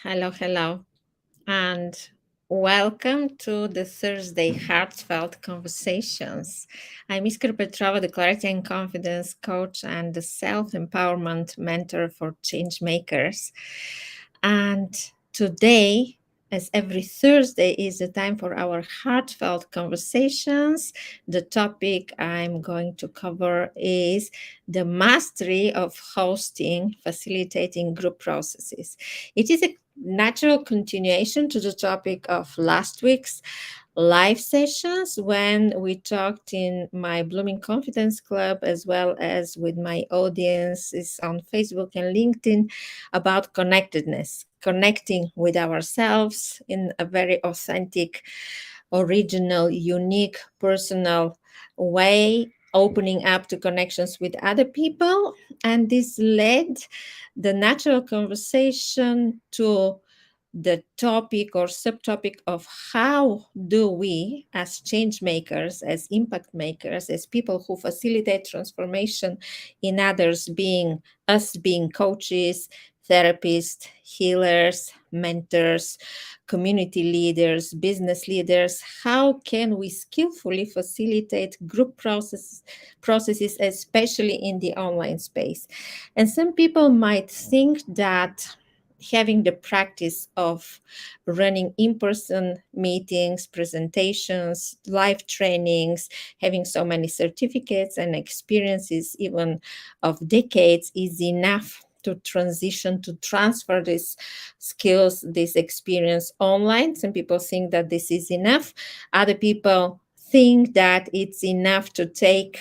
Hello, and welcome to the Thursday Heartfelt Conversations. I'm Iskra Petrova, the Clarity and Confidence Coach and the Self Empowerment Mentor for Changemakers. And today, as every Thursday, is the time for our heartfelt conversations. The topic I'm going to cover is the mastery of hosting, facilitating group processes. It is a natural continuation to the topic of last week's live sessions when we talked in my Blooming Confidence Club as well as with my audiences on Facebook and LinkedIn about connectedness, connecting with ourselves in a very authentic, original, unique, personal way, opening up to connections with other people. And this led the natural conversation to the topic or subtopic of how do we as change makers, as impact makers, as people who facilitate transformation in others, being us being coaches, therapists, healers, mentors, community leaders, business leaders, how can we skillfully facilitate group processes, especially in the online space? And some people might think that having the practice of running in-person meetings, presentations, live trainings, having so many certificates and experiences, even of decades, is enough to transition, to transfer these skills, this experience online. Some people think that this is enough. Other people think that it's enough to take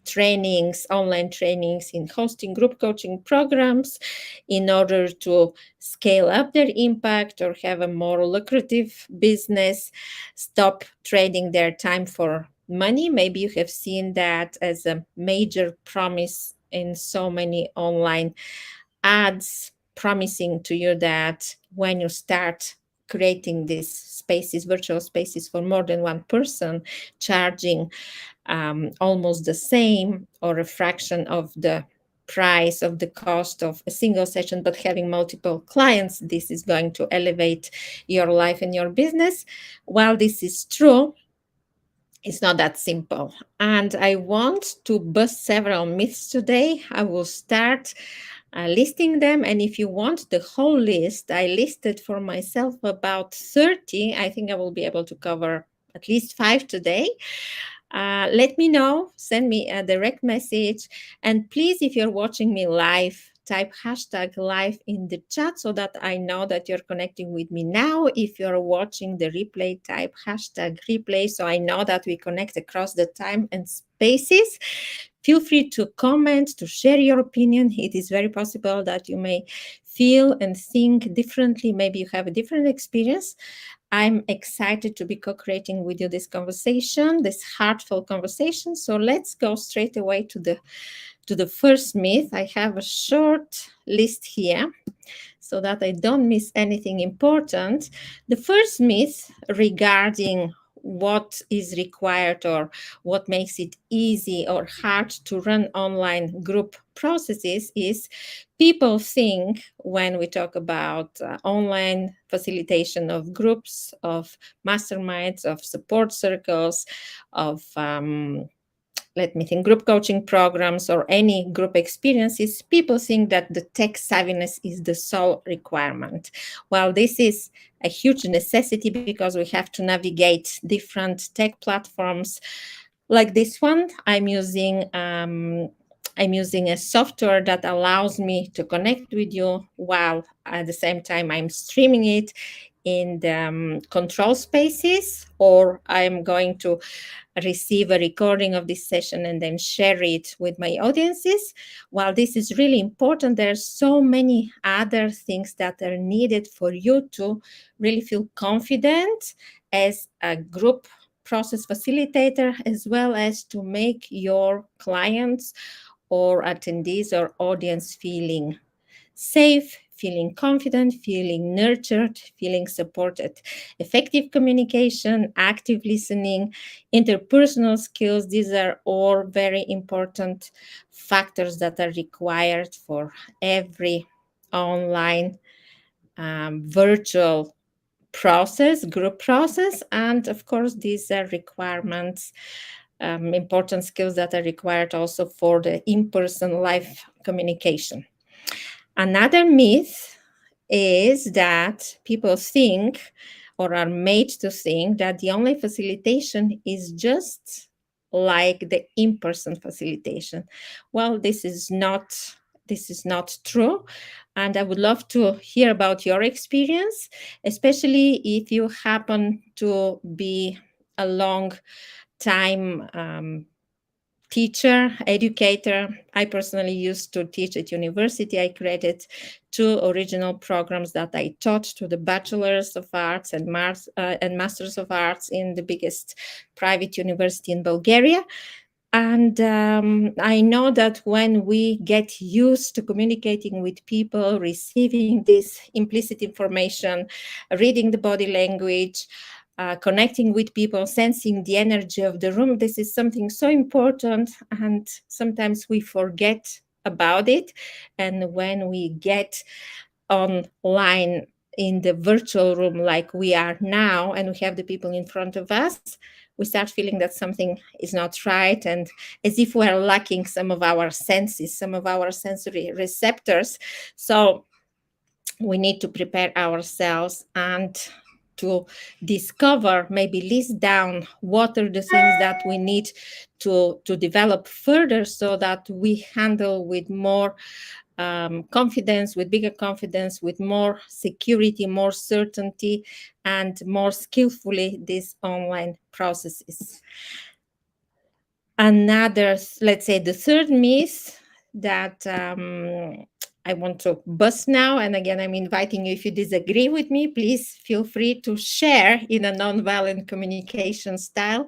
trainings, online trainings in hosting group coaching programs in order to scale up their impact or have a more lucrative business, stop trading their time for money. Maybe you have seen that as a major promise in so many online ads promising to you that when you start creating these spaces, virtual spaces for more than one person, charging almost the same or a fraction of the price of the cost of a single session, but having multiple clients, this is going to elevate your life and your business. While this is true, it's not that simple. And I want to bust several myths today. I will start listing them. And if you want the whole list, I listed for myself about 30. I think I will be able to cover at least 5 today. Let me know, send me a direct message. And please, if you're watching me live, type hashtag live in the chat so that I know that you're connecting with me now. If you're watching the replay, type hashtag replay so I know that we connect across the time and spaces. Feel free to comment, to share your opinion. It is very possible that you may feel and think differently. Maybe you have a different experience. I'm excited to be co-creating with you this conversation, this heartfelt conversation. So let's go straight away to the first myth. I have a short list here so that I don't miss anything important. The first myth regarding what is required or what makes it easy or hard to run online group processes is people think when we talk about online facilitation of groups, of masterminds, of support circles, of let me think, group coaching programs or any group experiences, people think that the tech savviness is the sole requirement. Well, this is a huge necessity because we have to navigate different tech platforms. Like this one, I'm using a software that allows me to connect with you while at the same time I'm streaming it in the control spaces, or I'm going to receive a recording of this session and then share it with my audiences. While this is really important, there are so many other things that are needed for you to really feel confident as a group process facilitator, as well as to make your clients or attendees or audience feeling safe, feeling confident, feeling nurtured, feeling supported. Effective communication, active listening, interpersonal skills, these are all very important factors that are required for every online virtual process, group process, and of course, these are requirements, important skills that are required also for the in person live communication. Another myth is that people think or are made to think that the online facilitation is just like the in-person facilitation. Well, this is not true, and I would love to hear about your experience, especially if you happen to be a long time teacher, educator. I personally used to teach at university. I created two original programs that I taught to the bachelors of arts and masters of arts in the biggest private university in Bulgaria. And I know that when we get used to communicating with people, receiving this implicit information, reading the body language, connecting with people, sensing the energy of the room, this is something so important. And sometimes we forget about it. And when we get online in the virtual room like we are now, and we have the people in front of us, we start feeling that something is not right, and as if we're lacking some of our senses, some of our sensory receptors. So we need to prepare ourselves and to discover, maybe list down what are the things that we need to develop further, so that we handle with more confidence, with bigger confidence, with more security, more certainty, and more skillfully these online processes. Another, let's say, the third myth that I want to bust now, and again, I'm inviting you, if you disagree with me, please feel free to share in a non-violent communication style,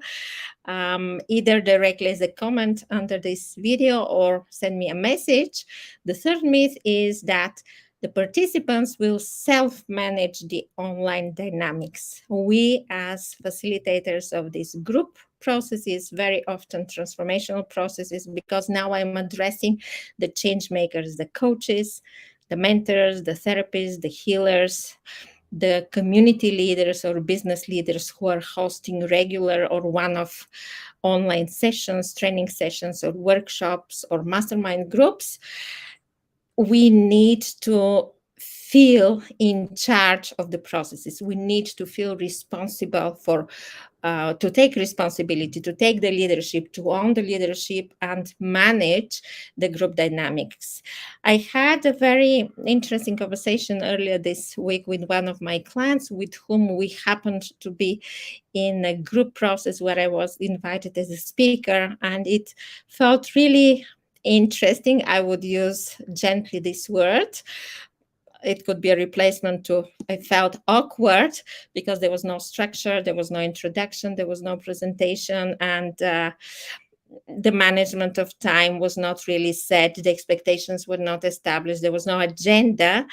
either directly as a comment under this video or send me a message. The third myth is that the participants will self-manage the online dynamics. We, as facilitators of this group processes, very often transformational processes, because now I'm addressing the change makers, the coaches, the mentors, the therapists, the healers, the community leaders or business leaders who are hosting regular or one-off online sessions, training sessions, or workshops or mastermind groups. We need to feel in charge of the processes. We need to feel responsible for to take responsibility, to take the leadership, to own the leadership and manage the group dynamics. I had a very interesting conversation earlier this week with one of my clients with whom we happened to be in a group process where I was invited as a speaker, and it felt really interesting. I would use gently this word. It could be a replacement to I felt awkward, because there was no structure, there was no introduction, there was no presentation, and the management of time was not really set. The expectations were not established. There was no agenda.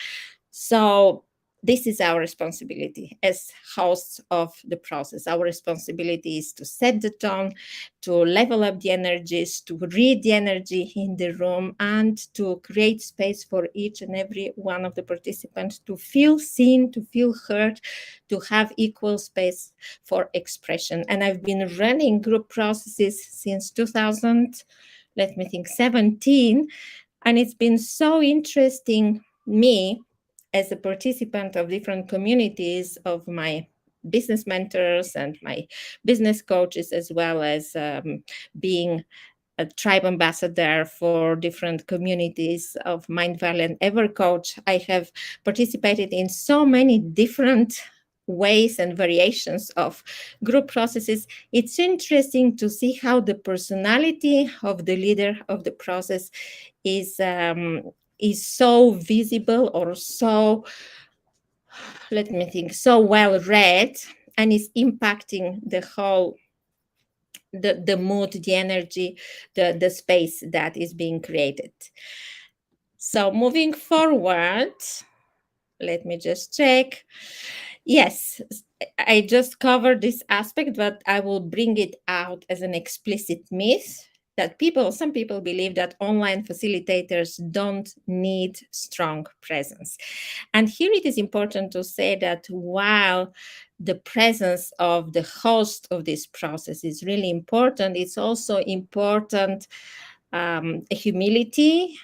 So this is our responsibility as hosts of the process. Our responsibility is to set the tone, to level up the energies, to read the energy in the room, and to create space for each and every one of the participants to feel seen, to feel heard, to have equal space for expression. And I've been running group processes since 2017, and it's been so interesting me as a participant of different communities of my business mentors and my business coaches, as well as being a tribe ambassador for different communities of Mind Valley and Ever Coach. I have participated in so many different ways and variations of group processes. It's interesting to see how the personality of the leader of the process is so visible, or so, let me think, so well read, and is impacting the whole, the mood, the energy, the space that is being created. So moving forward, let me just check. Yes, I just covered this aspect, but I will bring it out as an explicit myth that some people believe that online facilitators don't need strong presence. And here it is important to say that while the presence of the host of this process is really important, it's also important humility,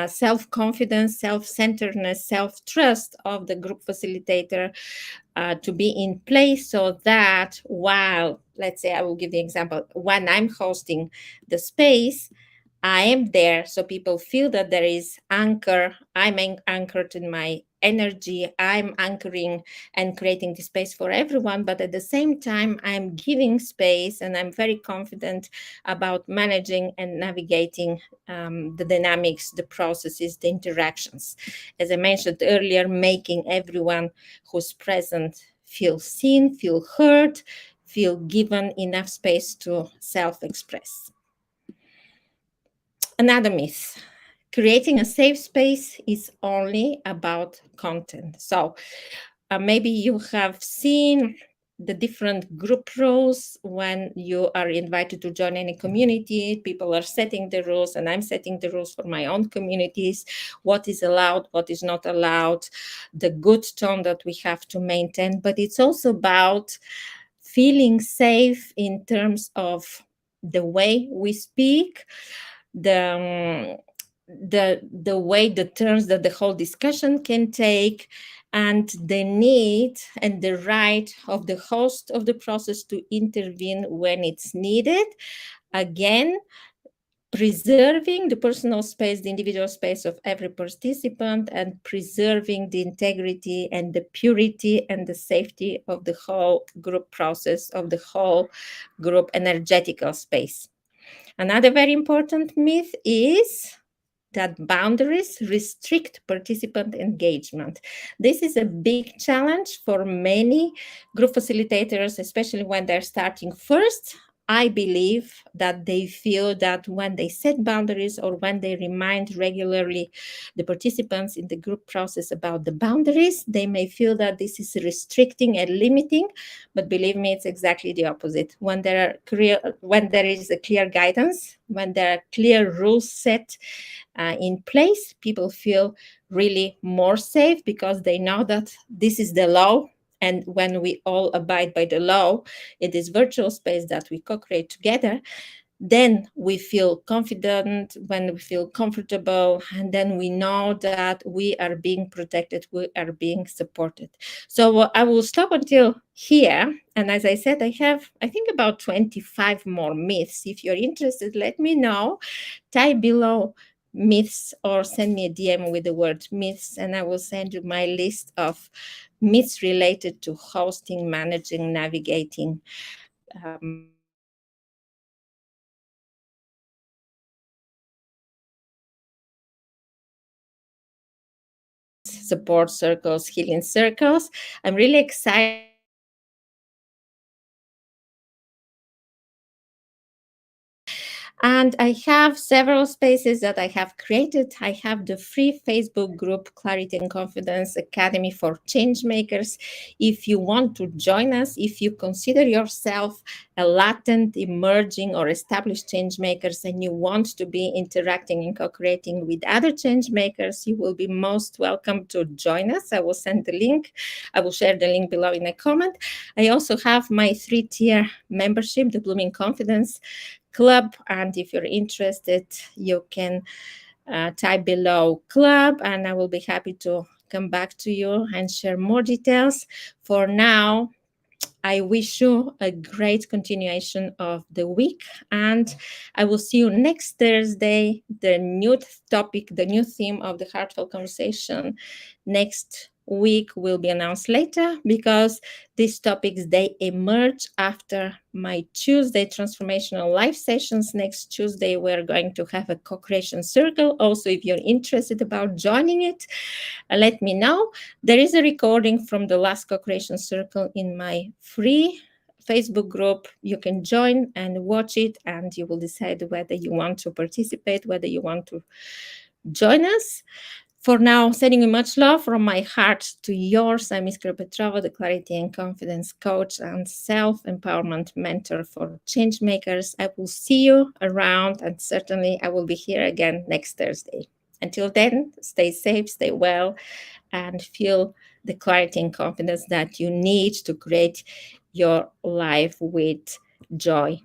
self-confidence, self-centeredness, self-trust of the group facilitator to be in place, so that while, let's say, I will give the example, when I'm hosting the space, I am there, so people feel that there is anchor. I'm anchored in my energy. I'm anchoring and creating the space for everyone. But at the same time, I'm giving space, and I'm very confident about managing and navigating the dynamics, the processes, the interactions. As I mentioned earlier, making everyone who's present feel seen, feel heard, feel given enough space to self-express. Another myth: creating a safe space is only about content. So maybe you have seen the different group rules when you are invited to join any community. People are setting the rules, and I'm setting the rules for my own communities: what is allowed, what is not allowed, the good tone that we have to maintain. But it's also about feeling safe in terms of the way we speak, the the way, the turns that the whole discussion can take, and the need and the right of the host of the process to intervene when it's needed. Again, preserving the personal space, the individual space of every participant, and preserving the integrity and the purity and the safety of the whole group process, of the whole group energetical space. Another very important myth is that boundaries restrict participant engagement. This is a big challenge for many group facilitators, especially when they're starting first. I believe that they feel that when they set boundaries, or when they remind regularly the participants in the group process about the boundaries, they may feel that this is restricting and limiting. But believe me, it's exactly the opposite. When there is a clear guidance, when there are clear rules set in place, people feel really more safe, because they know that this is the law. And when we all abide by the law in this virtual space that we co-create together, then we feel confident, when we feel comfortable, and then we know that we are being protected, we are being supported. So I will stop until here. And as I said, I think about 25 more myths. If you're interested, let me know. Type below myths, or send me a DM with the word myths, and I will send you my list of myths related to hosting, managing, navigating support circles, healing circles. I'm really excited. And I have several spaces that I have created. I have the free Facebook group, Clarity and Confidence Academy for Changemakers. If you want to join us, if you consider yourself a latent, emerging, or established changemakers, and you want to be interacting and co-creating with other changemakers, you will be most welcome to join us. I will send the link. I will share the link below in a comment. I also have my 3-tier membership, the Blooming Confidence Club, and if you're interested, you can type below club, and I will be happy to come back to you and share more details. For now, I wish you a great continuation of the week, and I will see you next Thursday. The new topic, the new theme of the Heartfelt Conversation next week will be announced later, because these topics, they emerge after my Tuesday transformational live sessions. Next Tuesday, we're going to have a co-creation circle. Also, if you're interested about joining it, let me know. There is a recording from the last co-creation circle in my free Facebook group. You can join and watch it, and you will decide whether you want to participate, whether you want to join us. For now, sending you much love from my heart to yours. I'm Iskra Petrova, the clarity and confidence coach and self-empowerment mentor for changemakers. I will see you around, and certainly I will be here again next Thursday. Until then, stay safe, stay well, and feel the clarity and confidence that you need to create your life with joy.